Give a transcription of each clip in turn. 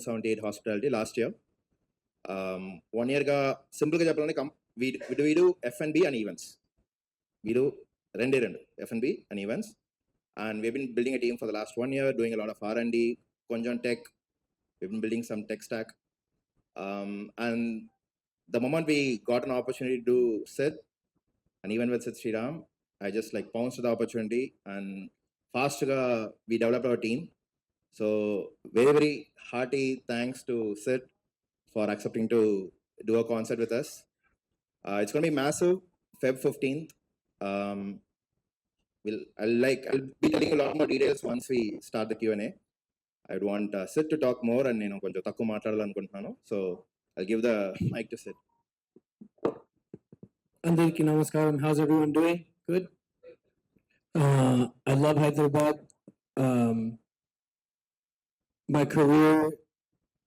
178 hospitality last year. 1 year ga simple ga cheppalante we do F&B and events. We do rendu F&B and events, and we've been building a team for the last 1 year, doing a lot of R&D, konjam tech. We've been building some tech stack, and the moment we got an opportunity to do Sid, and even with Sid Sriram, I just like pounced the opportunity, and fast we developed our team. So very, very hearty thanks to Sid for accepting to do a concert with us. It's going to be massive, Feb 15th. I'll be telling you a lot more details once we start the Q&A. I would want Sid to talk more, and konjam takku maatladalanukuntunnanu. So I'll give the mic to Sid. Andariki namaskaram. How's everyone doing? Good. I love Hyderabad. My career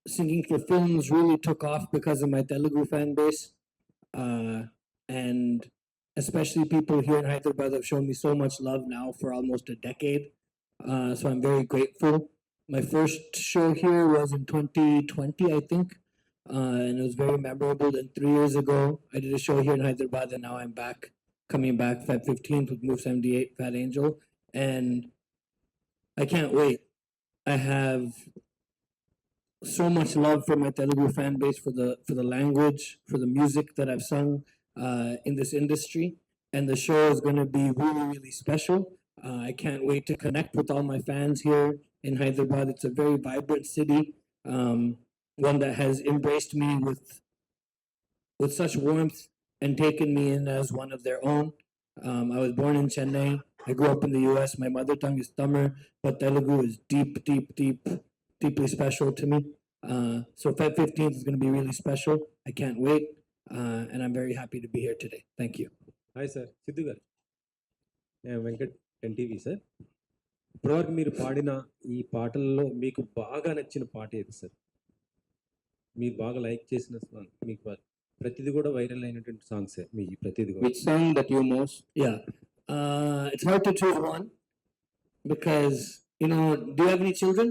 singing for films really took off because of my Telugu fan base, and especially people here in Hyderabad have shown me so much love now for almost a decade. So I'm very grateful. My first show here was in 2020, I think, and it was very memorable. And 3 years ago, I did a show here in Hyderabad, and now I'm coming back Feb 15th with Move 78, Fat Angel, and I can't wait. I have so much love for my Telugu fan base, for the language, for the music that I've sung in this industry, and the show is going to be really, really special. I can't wait to connect with all my fans here in Hyderabad. It's a very vibrant city, one that has embraced me with such warmth and taken me in as one of their own. I was born in Chennai. I grew up in the US. My mother tongue is Tamil, but Telugu is deeply special to me. So Feb 15th is going to be really special. I can't wait, and I'm very happy to be here today. Thank you. Hi sir, Sidhu garu. Venkat NTV sir. ఇప్పటివరకు మీరు పాడిన ఈ పాటల్లో మీకు బాగా నచ్చిన పాట ఏది సార్? మీరు బాగా లైక్ చేసిన సాంగ్, మీకు ప్రతిది కూడా వైరల్ అయినటువంటి సాంగ్సే మీ ప్రతిది కూడా. Which song that you most? Yeah, it's hard to choose one because do you have any children?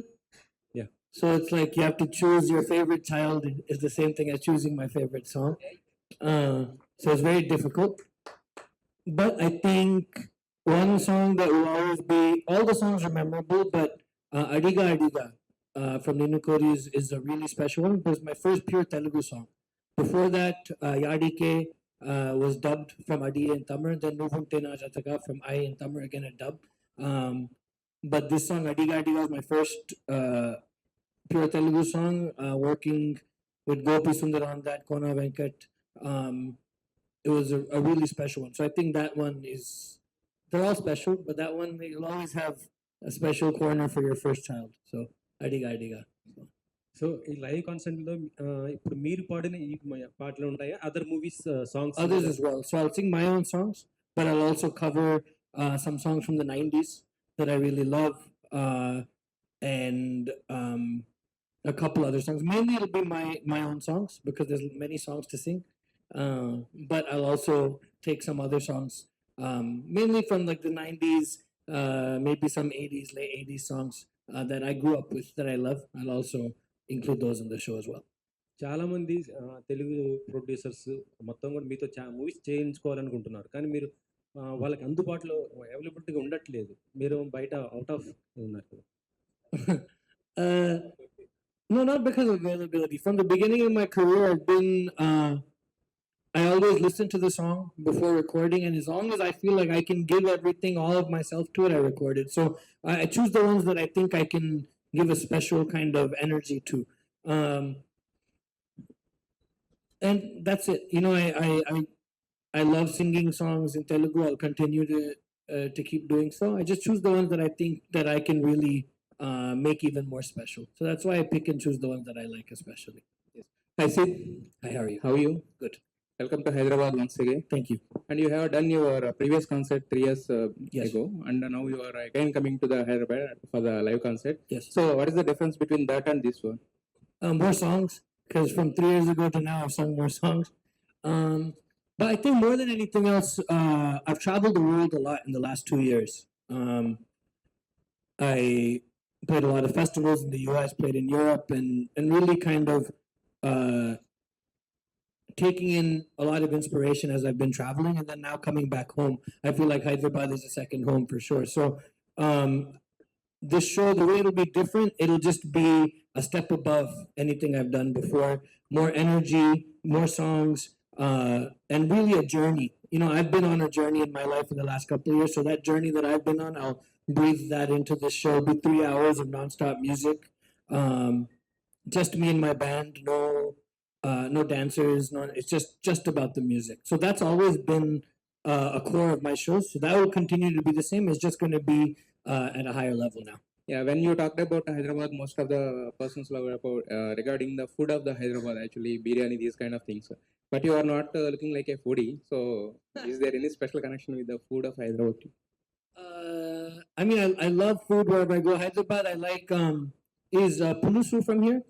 Yeah. So it's like you have to choose your favorite child is the same thing as choosing my favorite song. So it's very difficult. But I think one song that will always be, all the songs are memorable, but Adiga Adiga from Ninu Kori is a really special one. It was my first pure Telugu song. Before that, Yadike was dubbed from Adi in Tamil, then Nuvunte Na Jataka from I in Tamil, again a dub. But this song, Adiga Adiga, was my first pure Telugu song, working with Gopi Sundar on that, Kona Venkat. It was a really special one. So I think that one is, they're all special, but that one, you'll always have a special corner for your first child. So Adiga Adiga. So ఈ live concert లో ఇప్పుడు మీరు పాడిన ఈ పాటలు ఉంటాయా, other movies songs? Others as well. So I'll sing my own songs, but I'll also cover some songs from the 90s that I really love, and a couple other songs. Mainly it'll be my own songs because there's many songs to sing, but I'll also take some other songs, mainly from like the 90s, maybe some 80s, late 80s songs that I grew up with that I love. I'll also include those in the show as well. చాలా మంది Telugu producers మొత్తం కూడా మీతో movies చేయించుకోవాలనుకుంటున్నారు, కానీ మీరు వాళ్ళకి అందుబాటులో అవైలబిలిటీగా ఉండట్లేదు. మీరు బయట అవుట్ ఆఫ్ ఉన్నారు. No, not because of availability. From the beginning of my career, I've been I always listen to the song before recording, and as long as I feel like I can give everything, all of myself to it, I record it. So I choose the ones that I think I can give a special kind of energy to, and that's it. I love singing songs in Telugu. I'll continue to keep doing so. I just choose the ones that I think that I can really make even more special. So that's why I pick and choose the ones that I like especially. Yes. Hi Sid. Hi, how are you? How are you? Good. Welcome to Hyderabad once again. Thank you. And you have done your previous concert 3 years Yes. ago, and now you are again coming to the Hyderabad for the live concert. Yes. So what is the difference between that and this one? More songs, because from 3 years ago to now, I've sung more songs. But I think more than anything else, I've traveled the world a lot in the last 2 years. I played a lot of festivals in the US, played in Europe, and really kind of taking in a lot of inspiration as I've been traveling, and then now coming back home. I feel like Hyderabad is a second home for sure. So this show, the way it'll be different, it'll just be a step above anything I've done before. More energy, more songs, and really a journey. You know, I've been on a journey in my life in the last couple of years. So that journey that I've been on, I'll breathe that into this show. It'll be 3 hours of nonstop music. Just me and my band. No dancers. No, it's just about the music. So that's always been a core of my shows. So that will continue to be the same. It's just going to be at a higher level now. Yeah, when you talked about Hyderabad, most of the persons were about regarding the food of the Hyderabad, actually biryani, these kind of things. But you are not looking like a foodie. So, is there any special connection with the food of Hyderabad? I mean, I love food wherever I go. Hyderabad, I like is pulusu from here.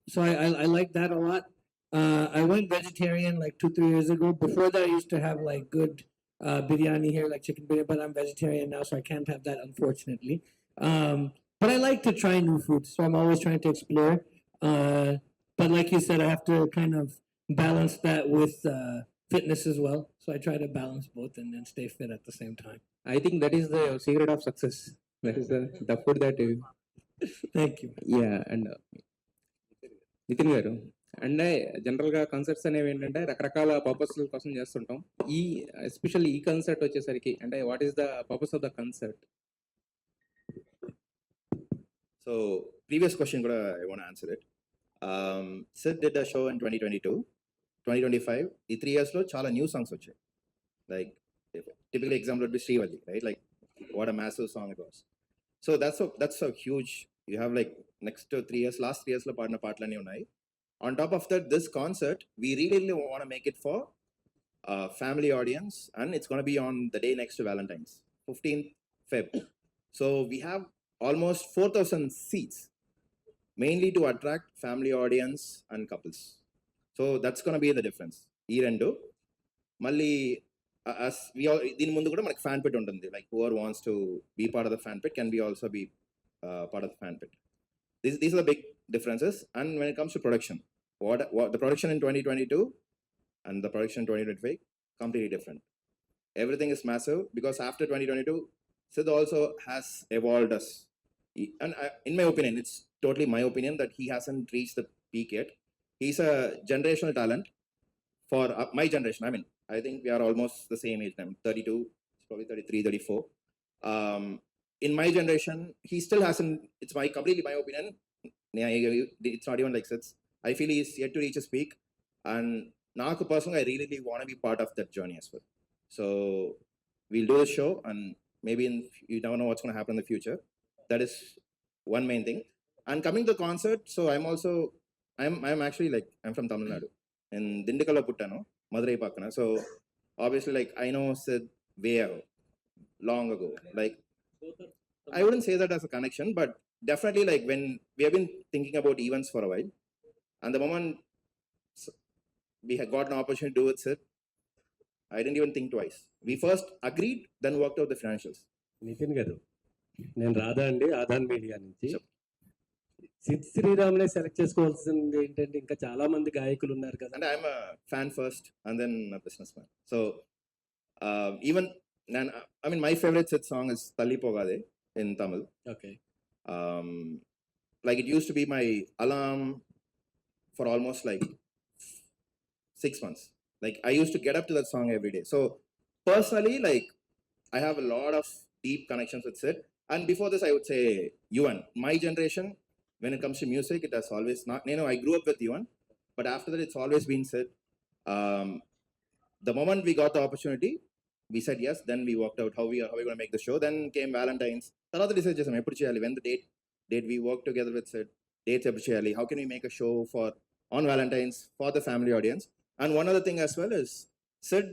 So I like that a lot. I went vegetarian like 2-3 years ago. Before that, I used to have like good biryani here, like chicken biryani, but I'm vegetarian now, so I can't have that, unfortunately. But I like to try new foods, so I'm always trying to explore. But like you said, I have to kind of balance that with fitness as well. So I try to balance both and then stay fit at the same time. I think that is the secret of success. That is the food that you. Thank you. Yeah, and Nitin garu and జనరల్గా concerts అనేవి ఏంటంటే రకరకాల purpose కోసం చేస్తుంటాం. Especially ఈ concert వచ్చేసరికి అంటే what is the purpose of the concert? So previous question kuda I want to answer it. Sid did a show in 2022, 2025. The 3 years lo chala new songs vachayi. Like typical example would be Srivalli, right? Like what a massive song it was. So that's a huge. You have like next to 3 years, last 3 years lo paadina paatlani unnai. On top of that, this concert we really want to make it for family audience, and it's going to be on the day next to Valentine's, 15th Feb. So we have almost 4,000 seats, mainly to attract family audience and couples. So that's going to be the difference. ఈ రెండు మళ్ళీ as we all దీని ముందు కూడా మనకి fan pit ఉంటుంది. Like whoever wants to be part of the fan pit can be also be part of the fan pit. These are the big differences. And when it comes to production, what the production in 2022 and the production in 2025 completely different. Everything is massive because after 2022, Sid also has evolved us. And in my opinion, it's totally my opinion that he hasn't reached the peak yet. He's a generational talent for my generation. I mean, I think we are almost the same age. I'm 32, probably 33, 34. In my generation, he still hasn't. It's completely my opinion. It's not even like Sid's. I feel he's yet to reach his peak, and Naku personally, I really want to be part of that journey as well. So we'll do the show, and maybe you never know what's going to happen in the future. That is one main thing. And coming to the concert, so I'm actually like I'm from Tamil Nadu, in Dindikala puttano, Madurai pakkana. So obviously, like I know Sid way long ago. Like I wouldn't say that as a connection, but definitely like when we have been thinking about events for a while, and the moment we had got an opportunity to do it, Sid, I didn't even think twice. We first agreed, then worked out the financials. Nitin garu, నేను రాధా అండి, Aadan media నుంచి. Sid శ్రీరామ్నే select చేసుకోవాల్సింది ఏంటంటే ఇంకా చాలా మంది గాయకులు ఉన్నారు కదా. And I'm a fan first and then a businessman. So even I mean my favorite Sid song is Talli Pogade in Tamil. Okay. Like it used to be my alarm for almost like 6 months. Like I used to get up to that song every day. So personally, like I have a lot of deep connections with Sid. And before this, I would say Yuan. My generation, when it comes to music, it has always not. I grew up with Yuan, but after that, it's always been Sid. The moment we got the opportunity, we said yes. Then we worked out how we going to make the show. Then came Valentine's. Tarata decide chesam eppudu cheyali. When the date we worked together with Sid. Dates eppudu cheyali. How can we make a show on Valentine's for the family audience? And one other thing as well is Sid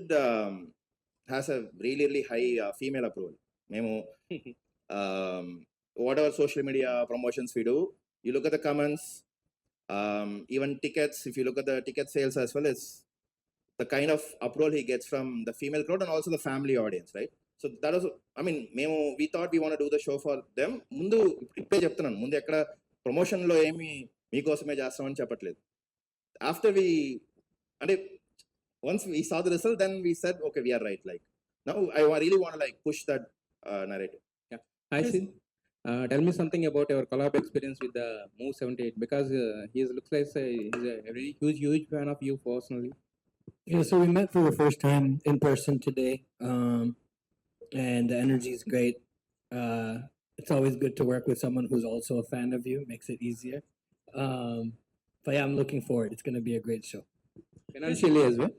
has a really really high female approval. Memo. Whatever social media promotions we do, you look at the comments, even tickets, if you look at the ticket sales as well, as the kind of approval he gets from the female crowd and also the family audience, right? So that was I mean మేము we thought we want do the show for them. ముందు ఇప్పుడే చెప్తున్నాను, ముందు ఎక్కడ ప్రమోషన్లో ఏమి మీకోసమే చేస్తామని చెప్పట్లేదు. ఆఫ్టర్ వి అంటే once we saw the result, then we said, okay, we are right. Like now, I really want to like push that narrative. Hi, Sid. Tell me something about your collab experience with the Move 78 because he looks like he's a very huge fan of you personally. Yeah, so we met for the first time in person today, and the energy is great. It's always good to work with someone who's also a fan of you. Makes it easier. But yeah, I'm looking forward. It's going to be a great show. Financially as well.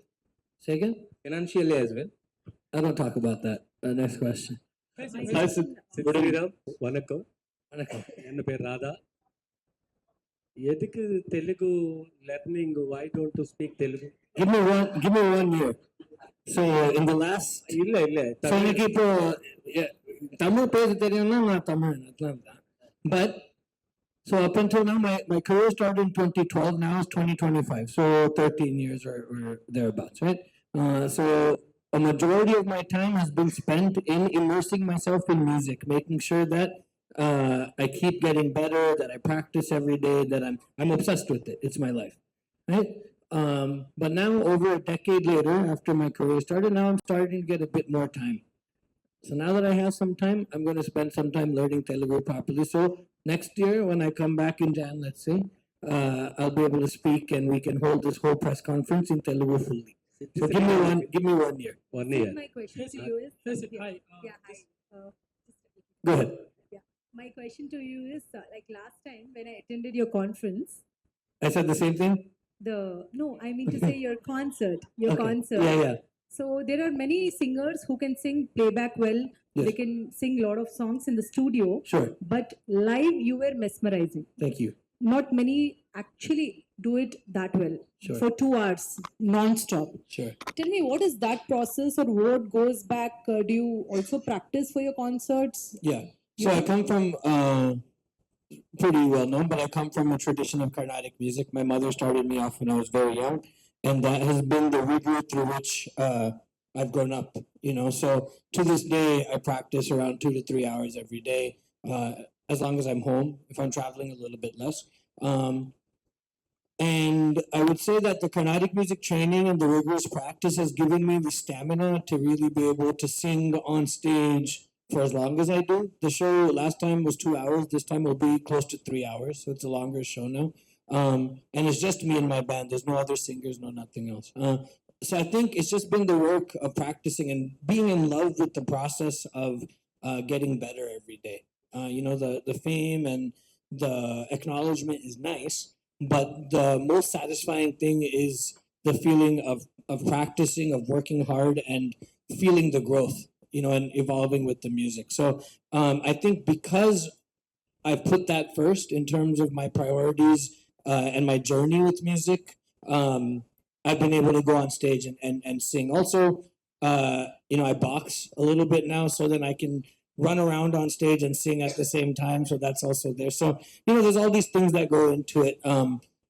Say again? Financially as well. I don't talk about that. Next question. Hi, Sid Sriram. Vanakkam. Vanakkam. ನನ್ನ పేరు రాధా. ఎదుకు Telugu learning? Why don't to speak Telugu? Give me one year. So in the last இல்ல so எனக்கு இப்போ தமிழ் பேச தெரியும்னா நான் தமிழ் அதான். But so up until now, my career started in 2012. Now it's 2025, so 13 years or thereabouts, right? So a majority of my time has been spent in immersing myself in music, making sure that I keep getting better, that I practice every day, that I'm obsessed with it. It's my life, right? But now, over a decade later, after my career started, now I'm starting to get a bit more time. So now that I have some time, I'm going to spend some time learning Telugu properly. So next year, when I come back in Jan, let's say, I'll be able to speak and we can hold this whole press conference in Telugu fully. So give me 1 year. 1 year. My question to you is, Hi. yeah, hi. Go ahead. My question to you is, like last time when I attended your conference, I said the same thing? no, I mean to say your concert, Okay. concert. Yeah. So there are many singers who can sing playback well. Yes. They can sing a lot of songs in the studio, Sure. but live you were mesmerizing. Thank you. Not many actually do it that well Sure. for 2 hours non-stop. Sure. Tell me, what is that process or what goes back? Do you also practice for your concerts? Yeah. So I come from pretty well known, but I come from a tradition of Carnatic music. My mother started me off when I was very young, and that has been the rigor through which I've grown up. You know, so to this day, I practice around 2 to 3 hours every day, as long as I'm home. If I'm traveling, a little bit less. And I would say that the Carnatic music training and the rigorous practice has given me the stamina to really be able to sing on stage for as long as I do. The show last time was 2 hours. This time will be close to 3 hours, so it's a longer show now. And it's just me and my band. There's no other singers, no nothing else. So I think it's just been the work of practicing and being in love with the process of getting better every day. You know, the fame and the acknowledgement is nice, but the most satisfying thing is the feeling of practicing, of working hard, and feeling the growth, you know, and evolving with the music. So I think because I've put that first in terms of my priorities and my journey with music, I've been able to go on stage and sing. Also, you know, I box a little bit now, so then I can run around on stage and sing at the same time. So that's also there. So, you know, there's all these things that go into it.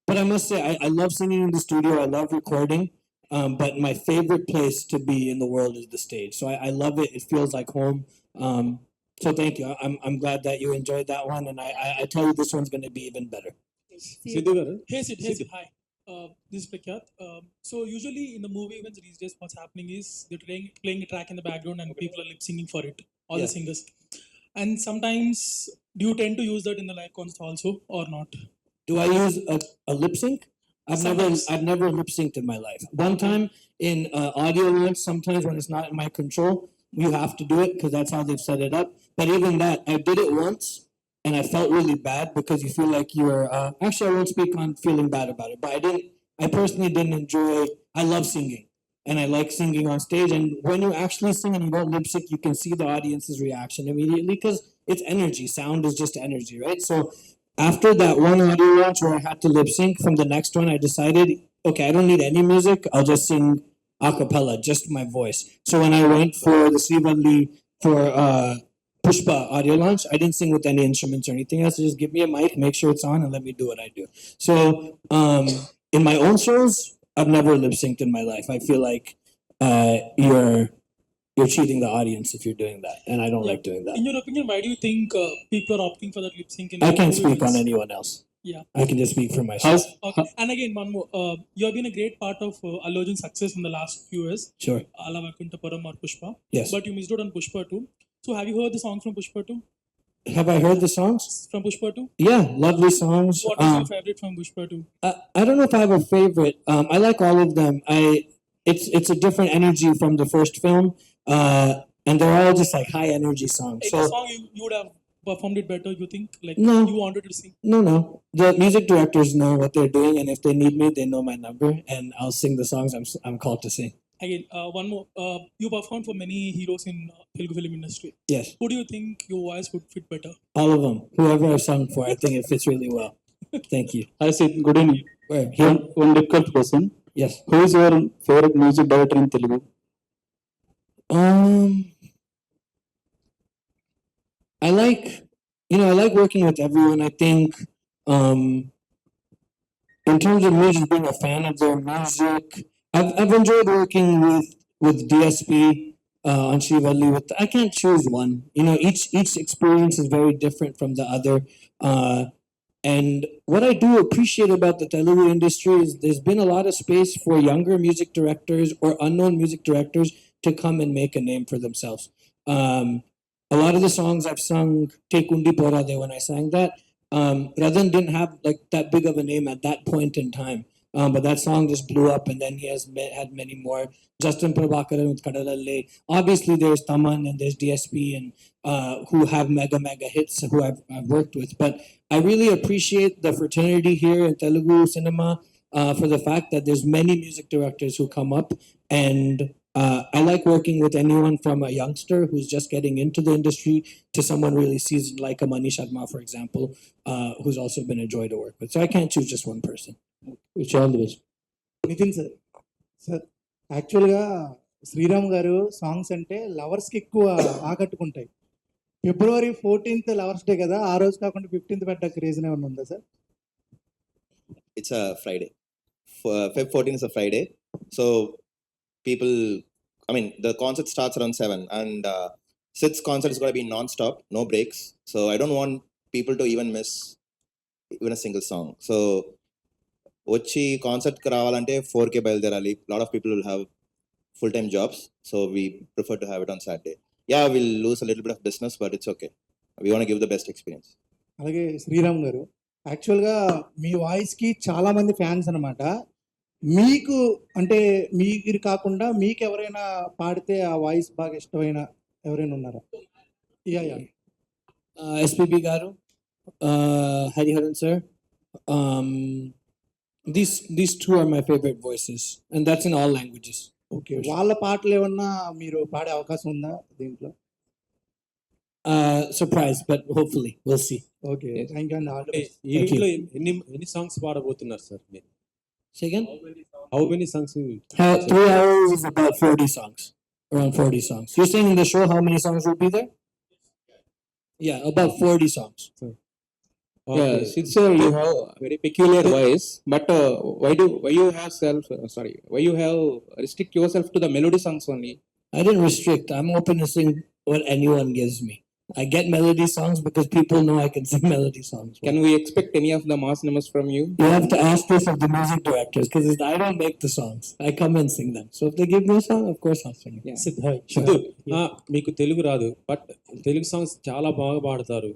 But I must say, I love singing in the studio. I love recording. But my favorite place to be in the world is the stage. So I love it. It feels like home. So thank you. I'm glad that you enjoyed that one. And I tell you, this one's going to be even better. Siddhu గారు. Hey Sid, hi. This is Prakyat. So usually in the movie events these days, what's happening is they're playing a track in the background and people are lip singing for it. All the Yeah. singers. And sometimes do you tend to use that in the live concert also or not? Do I use a lip sync? Sometimes. I've never lip synced in my life. One time in audio launch, sometimes when it's not in my control, you have to do it because that's how they've set it up. But even that, I did it once and I felt really bad because you feel like you're. Actually, I won't speak on feeling bad about it, but I personally didn't enjoy. I love singing and I like singing on stage. And when you actually sing and you don't lip sync, you can see the audience's reaction immediately because it's energy. Sound is just energy, right? So after that one audio launch where I had to lip sync, from the next one I decided, okay, I don't need any music. I'll just sing a cappella, just my voice. So when I went for the Srivalli for Pushpa audio launch, I didn't sing with any instruments or anything else. Just give me a mic, make sure it's on, and let me do what I do. So in my own shows, I've never lip synced in my life. I feel like you're cheating the audience if you're doing that, and I don't Yeah. like doing that. In your opinion, why do you think people are opting for that lip sync? I can't speak on anyone else. Yeah. I can just speak for myself. Okay. And again, one more. You have been a great part of Allu Arjun's success in the last few years. Sure. Ala Vakunta Param or Pushpa. Yes. But you missed out on Pushpa 2. So have you heard the song from Pushpa 2? Have I heard the songs? From Pushpa 2? Yeah, lovely songs. What is your favorite from Pushpa 2? I don't know if I have a favorite. I like all of them. It's a different energy from the first film, and they're all just like high energy songs. Like So the song you would have performed it better, you think? Like No. you wanted to sing? no, the music directors know what they're doing, and if they need me, they know my number, and I'll sing the songs I'm called to sing. Again, one more. You performed for many heroes in Telugu film industry. Yes, Who do you think your voice would fit better? all of them. Whoever I've sung for, I think it fits really well. Thank you. Hi Sid, good evening. Where? Here? One difficult question. Yes. Who is your favorite music director in Telugu? I like, I like working with everyone. I think, in terms of me just being a fan of their music, I've enjoyed working with DSP on Shrivalli. I can't choose one. Each experience is very different from the other. And what I do appreciate about the Telugu industry is there's been a lot of space for younger music directors or unknown music directors to come and make a name for themselves. A lot of the songs I've sung, Take Undi Porade, when I sang that, Radhan didn't have like that big of a name at that point in time. But that song just blew up, and then he has had many more. Justin Prabhakaran with Kadalalle. Obviously, there's Taman and there's DSP, and who have mega hits who I've worked with. But I really appreciate the fraternity here in Telugu cinema for the fact that there's many music directors who come up, and I like working with anyone from a youngster who's just getting into the industry to someone really seasoned like a Manish Sharma, for example, who's also been a joy to work with. So I can't choose just one person. Wish you all the best. Nitin sir యాక్చువల్గా శ్రీరామ్ గారు songs అంటే లవర్స్కి ఎక్కువ ఆకట్టుకుంటాయి. February 14th lovers day కదా, ఆ రోజు కాకుండా 15th పెట్టడానికి రీజన్ ఏమైనా ఉందా sir? It's a Friday. Feb 14 is a Friday. So the concert starts around 7, and Sid's concert is going to be non-stop, no breaks. So I don't want people to even miss even a single song. So వచ్చి కాన్సర్ట్కి రావాలంటే 4K బయలుదేరాలి. Lot of people will have full time jobs, so we prefer to have it on Saturday. Yeah will lose a little bit of business, but it's okay. We want give the best experience. అలాగే శ్రీరామ్ గారు, యాక్చువల్గా మీ వాయిస్కి చాలా మంది fans అనమాట. మీకు అంటే మీరు కాకుండా మీకు ఎవరైనా పాడితే ఆ వాయిస్ బాగా ఇష్టమైన ఎవరైనా ఉన్నారా? యా SPB గారు, Hariharan sir. These two are my favorite voices, and that's in all languages. Okay, వాళ్ళ పాటలు ఏమన్నా మీరు పాడే అవకాశం ఉందా దీంట్లో? Surprise, but hopefully we'll see. Okay, thank you అండి. All the best. ఈవెంట్లో ఎన్ని సాంగ్స్ పాడబోతున్నారు సార్ మీరు? Say again? How many songs? 3 hours is about 40 songs, around 40 songs. You're saying in the show how many songs will be there? Yeah, about 40 songs. Yeah, Sid sir, you have a very peculiar voice, but why you have restrict yourself to the melody songs only? I didn't restrict. I'm open to sing what anyone gives me. I get melody songs because people know I can sing melody songs. Can we expect any of the mass numbers from you? You have to ask this of the music directors because I don't make the songs. I come and sing them. So if they give me a song, of course I'll sing it. Yeah. Siddhu, మీకు తెలుగు రాదు, but Telugu songs చాలా బాగా పాడతారు.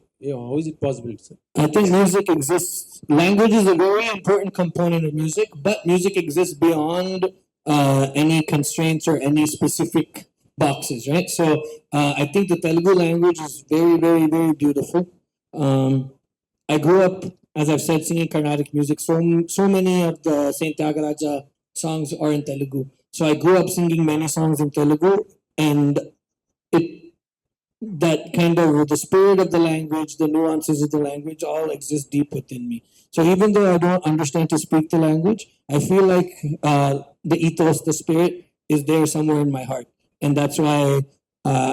How is it possible sir? I think music exists. Language is a very important component of music, but music exists beyond any constraints or any specific boxes, right? So I think the Telugu language is very, very, very beautiful. I grew up, as I've said, singing Carnatic music. So many of the Saint Tyagaraja songs are in Telugu. So I grew up singing many songs in Telugu, and that kind of the spirit of the language, the nuances of the language, all exist deep within me. So even though I don't understand to speak the language, I feel like the ethos, the spirit, is there somewhere in my heart. And that's why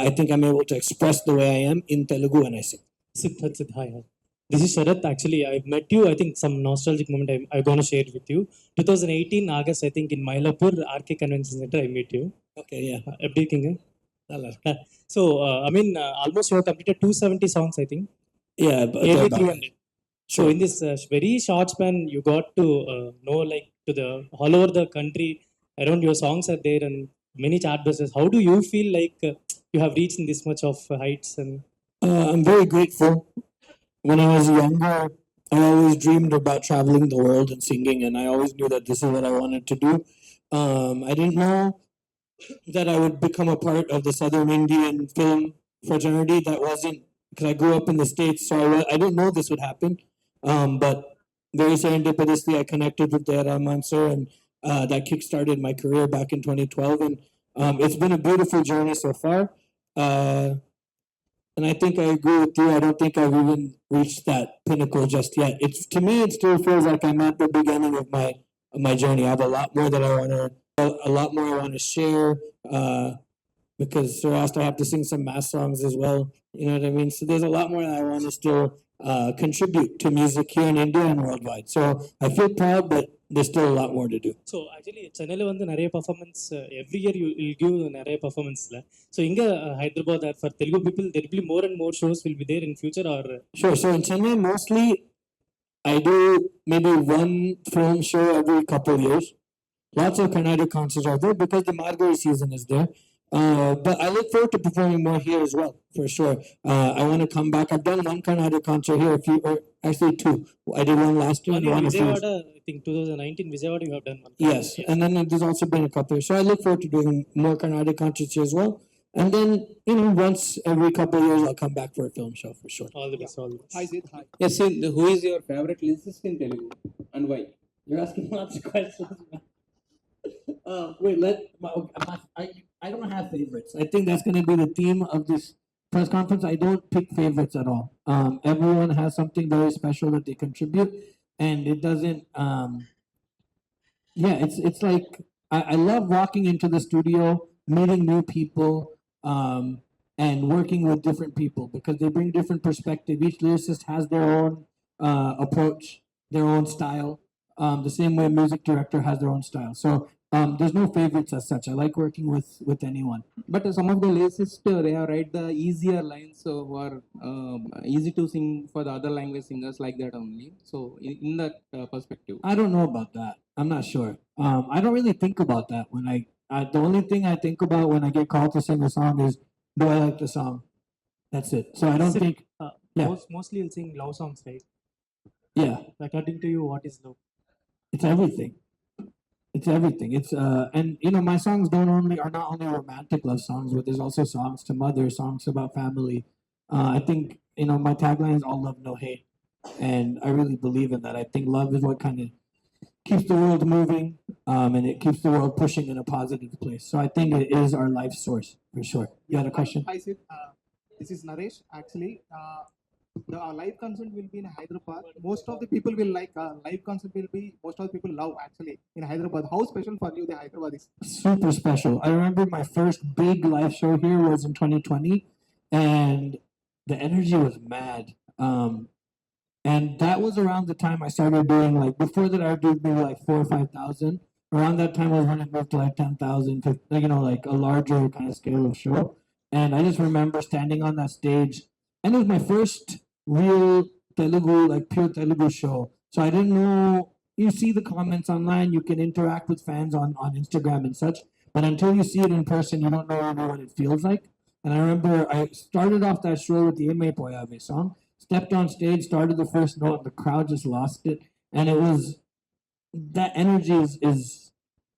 I think I'm able to express the way I am in Telugu when I sing. Sid, hi. This is Sharath. Actually, I met you. I think some nostalgic moment I'm going to share with you. 2018 August, I think in Mylapore RK Convention Center, I met you. Okay, yeah. Everything. So, I mean, almost you have completed 270 songs, I think. Yeah, but Nearly about 300. So, Sure. in this very short span, you got to know, like, to the all over the country, around your songs are there and many chart bases. How do you feel like you have reached in this much of heights? And I'm very grateful. When I was younger, I always dreamed about traveling the world and singing, and I always knew that this is what I wanted to do. I didn't know that I would become a part of the Southern Indian film fraternity. That wasn't because I grew up in the States, so I didn't know this would happen. But very serendipitously, I connected with the Rahman sir, and that kickstarted my career back in 2012. And it's been a beautiful journey so far. Uh, and I think I agree with you. I don't think I've even reached that pinnacle just yet. It's to me, it still feels like I'm at the beginning of my journey. I have a lot more that I want to, a lot more I want to share. Because Sir asked, I have to sing some mass songs as well. You know what I mean? So there's a lot more that I want to still contribute to music here in India and worldwide. So I feel proud, but there's still a lot more to do. so actually, சென்னையில் வந்து நிறைய performance every year you will give நிறைய performanceல. So இங்க Hyderabad for Telugu people there will be more and more shows will be there in future or Sure. So in Chennai, mostly I do maybe one film show every couple years. Lots of Carnatic concerts are there because the Margari season is there. But I look forward to performing more here as well, for sure. I want to come back. I've done one Carnatic concert here, or actually two. I did one last year one and in one a few. Vijayawada, I think 2019 Vijayawada you have done one. Yes, and then there's also been a couple. So I look forward to doing more Carnatic concerts here as well. And then, once every couple of years, I'll come back for a film show for sure. All the best, all the best. Hi Sid, hi. Yes, Sid, who is your favorite lyricist in Telugu and why? You're asking lots of questions. Wait, I don't have favorites. I think that's going to be the theme of this press conference. I don't pick favorites at all. Everyone has something very special that they contribute, and it doesn't. Yeah, it's like I love walking into the studio, meeting new people, and working with different people because they bring different perspective. Each lyricist has their own approach, their own style. The same way a music director has their own style. So there's no favorites as such. I like working with anyone. But some of the lyricists, they have write the easier lines who are easy to sing for the other language singers like that only. So in that perspective. I don't know about that. I'm not sure. I don't really think about that when the only thing I think about when I get called to sing a song is, do I like the song? That's it. So I don't think. Yeah. Mostly you'll sing love songs, right? Yeah, According to you, what is love? it's everything. It's everything. It's and my songs are not only romantic love songs, but there's also songs to mother, songs about family. I think my tagline is all love, no hate, and I really believe in that. I think love is what kind of keeps the world moving, and it keeps the world pushing in a positive place. So I think it is our life source for sure. You had a question? Hi Sid, this is Naresh. Actually, the live concert will be in Hyderabad. Most of the people will like live concert will be most of the people love actually in Hyderabad. How special for you the Hyderabad is? Super special. I remember my first big live show here was in 2020, and the energy was mad. And that was around the time I started doing before that I would do maybe 4,000 or 5,000. Around that time was when it moved to 10,000, like a larger kind of scale of show. And I just remember standing on that stage, and it was my first real Telugu, pure Telugu show. So I didn't know. You see the comments online, you can interact with fans on Instagram and such, but until you see it in person, you don't know really what it feels like. And I remember I started off that show with the Ime Poyave song, stepped on stage, started the first note, and the crowd just lost it. And it was that energy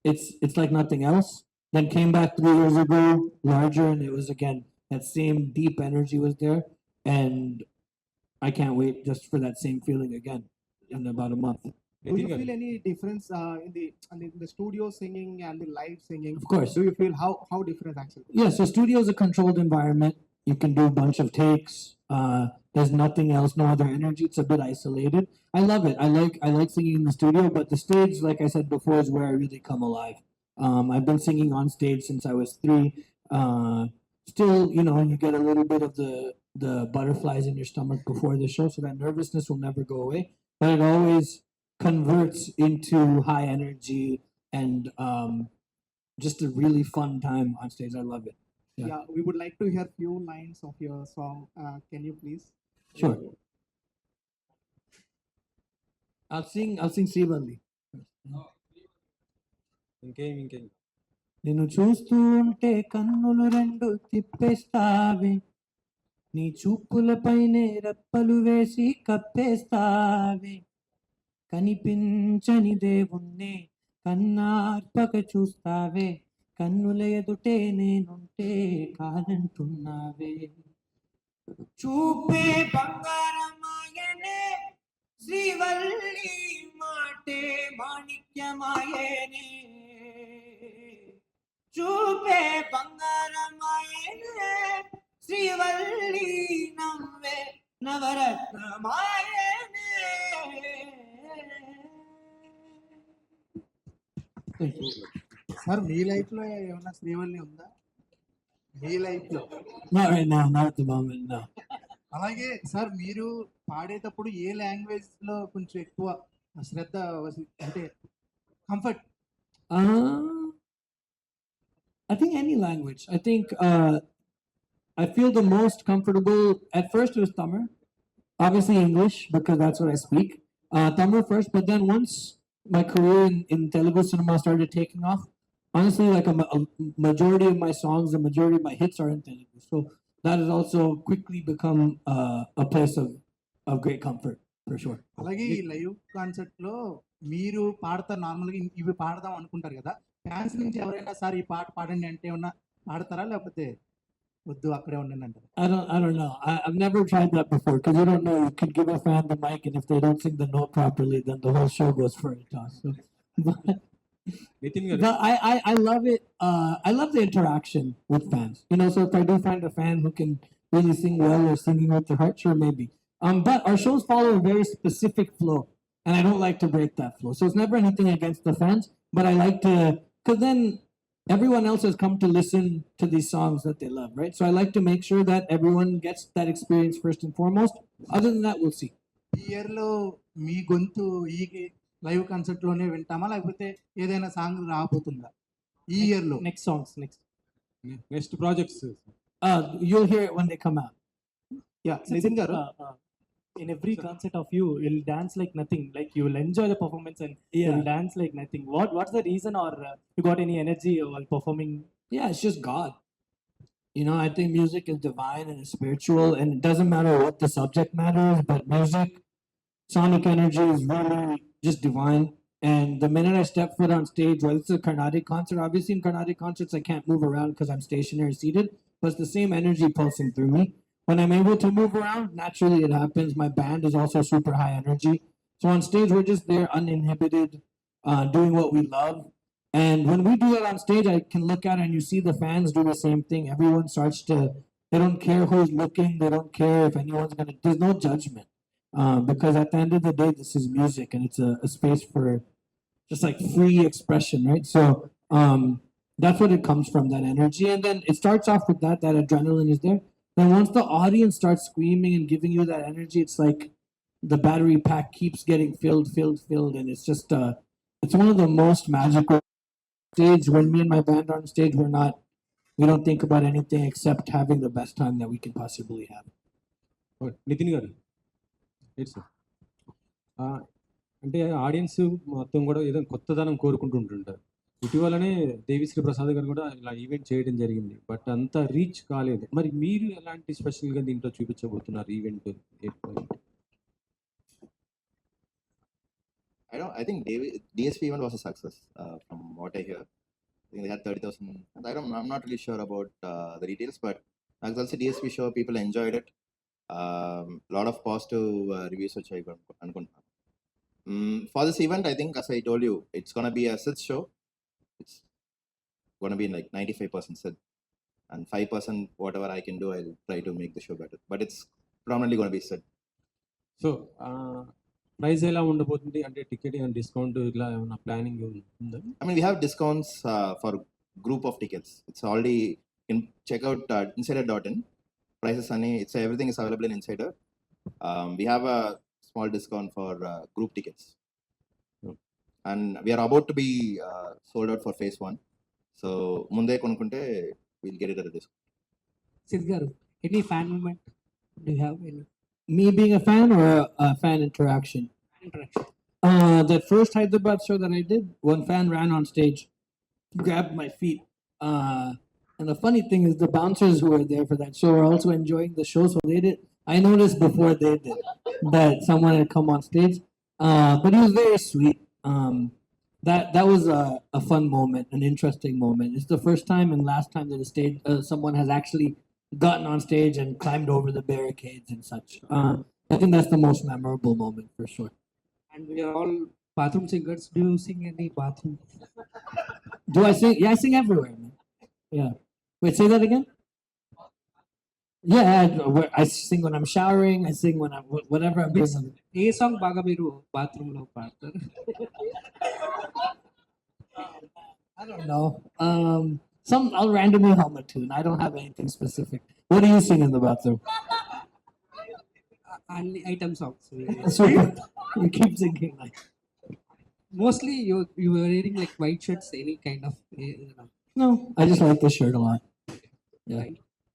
it's like nothing else. Then came back 3 years ago, larger, and it was again that same deep energy was there. And I can't wait just for that same feeling again in about a month. Do you feel any difference in the studio singing and the live singing? Of course. Do you feel how different actually? Yeah, so studio is a controlled environment. You can do a bunch of takes. There's nothing else, no other energy. It's a bit isolated. I love it. I like singing in the studio, but the stage, like I said before, is where I really come alive. I've been singing on stage since I was 3. Still, you get a little bit of the butterflies in your stomach before the show, so that nervousness will never go away. But it always converts into high energy and just a really fun time on stage. I love it. Yeah. Yeah, we would like to hear few lines of your song. Can you please? Sure. I'll sing Srivalli. ఇంకేం నిన్ను చూస్తూ ఉంటే కన్నులు రెండు తిప్పేస్తావే, నీ చూపులపైనే రెప్పలు వేసి కప్పేస్తావే, కనిపించని దేవుణ్ణే కన్నార్పక చూస్తావే, కన్నుల ఎదుటే నేనుంటే కాదంటున్నావే. చూపే బంగారమాయనే శ్రీవల్లి, మాటే మాణిక్యమాయనే. చూపే బంగారమాయనే శ్రీవల్లి, నవ్వే నవరత్నమాయనే. సార్ మీ లైఫ్ లో ఏమైనా శ్రీవల్లి ఉందా? మీ లైఫ్ లో? Not right now, not at the moment, no. అలాగే సార్ మీరు పాడేటప్పుడు ఏ లాంగ్వేజ్ లో కొంచెం ఎక్కువ శ్రద్ధ అంటే comfort? I think any language. I think I feel the most comfortable at first it was Tamil, obviously English because that's what I speak. Tamil first, but then once my career in Telugu cinema started taking off, honestly, like a majority of my songs, the majority of my hits are in Telugu. So that has also quickly become a place of great comfort for sure. అలాగే ఈ live concert లో మీరు పాడతారు, normal గా ఇవి పాడదాం అనుకుంటారు కదా, ఫ్యాన్స్ నుంచి ఎవరైనా సార్ ఈ పాట పాడండి అంటే ఏమన్నా పాడతారా, లేకపోతే వద్దు అక్కడే ఉండండి అంటారు? I don't know. I've never tried that before because you don't know. You could give a fan the mic, and if they don't sing the note properly, then the whole show goes for a toss. So, but I love it. I love the interaction with fans. You know, so if I do find a fan who can really sing well or singing with their heart, sure, maybe. But our shows follow a very specific flow, and I don't like to break that flow. So it's never anything against the fans, but I like to, because then everyone else has come to listen to these songs that they love, right? So I like to make sure that everyone gets that experience first and foremost. Other than that, we'll see. ఈ year లో మీ గొంతు ఈ live concert లోనే వింటామా, లేకపోతే ఏదైనా song రాబోతుందా ఈ year లో? Next songs, next projects You'll hear it when they come out. Yeah Nitin garu, in every concert of you, you'll dance like nothing. Like you'll enjoy the performance and you'll dance like nothing. What's the reason, or you got any energy while performing? Yeah, it's just God. You know, I think music is divine and it's spiritual, and it doesn't matter what the subject matter is, but music, sonic energy is really just divine. And the minute I step foot on stage, well, it's a Carnatic concert. Obviously, in Carnatic concerts, I can't move around because I'm stationary seated, but it's the same energy pulsing through me. When I'm able to move around, naturally it happens. My band is also super high energy. So on stage, we're just there uninhibited, doing what we love. And when we do that on stage, I can look at it and you see the fans do the same thing. Everyone starts to, they don't care who's looking. They don't care if anyone's going to, there's no judgment. Because at the end of the day, this is music and it's a space for just like free expression, right? So that's what it comes from, that energy. And then it starts off with that adrenaline is there. Then once the audience starts screaming and giving you that energy, it's like the battery pack keeps getting filled, and it's just it's one of the most magical stage. When me and my band are on stage, we don't think about anything except having the best time that we can possibly have. Nitin గారు it's అంటే audience మొత్తం కూడా ఏదో కొత్తదనం కోరుకుంటుంటారు. ఇటీవలనే దేవిశ్రీ ప్రసాద్ గారు కూడా ఇలా ఈవెంట్ చేయడం జరిగింది, బట్ అంత రీచ్ కాలేదు. మరి మీరు ఎలాంటి స్పెషల్గా దీంట్లో చూపించబోతున్నారు event? I think DSP event was a success from what I hear. I think they had 30,000. I'm not really sure about the details, but నాకు తెలిసి DSP show people enjoyed it. Lot of positive reviews వచ్చాయి అనుకుంటున్నాను. For this event, I think, as I told you, it's gonna be a Sid show. It's gonna be like 95% Sid, and 5% whatever I can do, I'll try to make the show better. But it's predominantly gonna be Sid. So price ఎలా ఉండబోతుంది? అంటే ticket ఏమైనా discount ఇలా ఏమైనా planning ఉందా? I mean, we have discounts for group of tickets. It's already, you can check out insider.in. Prices it's everything is available in Insider. We have a small discount for group tickets. And we are about to be sold out for phase 1. So, munde konukunte we'll get it at a discount. Sid Garu, any fan moment? Do you have any? Me being a fan or a fan interaction? Interaction. That first Hyderabad show that I did, one fan ran on stage, grabbed my feet. And the funny thing is, the bouncers who were there for that show were also enjoying the show, so they did. I noticed before they did that someone had come on stage, but he was very sweet. That was a fun moment, an interesting moment. It's the first time and last time that a stage someone has actually gotten on stage and climbed over the barricades and such. I think that's the most memorable moment for sure. And we are all bathroom singers. Do you sing any bathroom? Do I sing? Yeah, I sing everywhere, man. Yeah. Wait, say that again. Yeah, I sing when I'm showering. I sing when I'm whatever I'm doing. A song బాగా మీరు bathroom లో పాడతారు? I don't know. I'll randomly hum a tune. I don't have anything specific. What do you sing in the bathroom? Only item songs. So you keep singing like. Mostly you were wearing like white shirts, any kind of. No, I just like this shirt a lot. Yeah.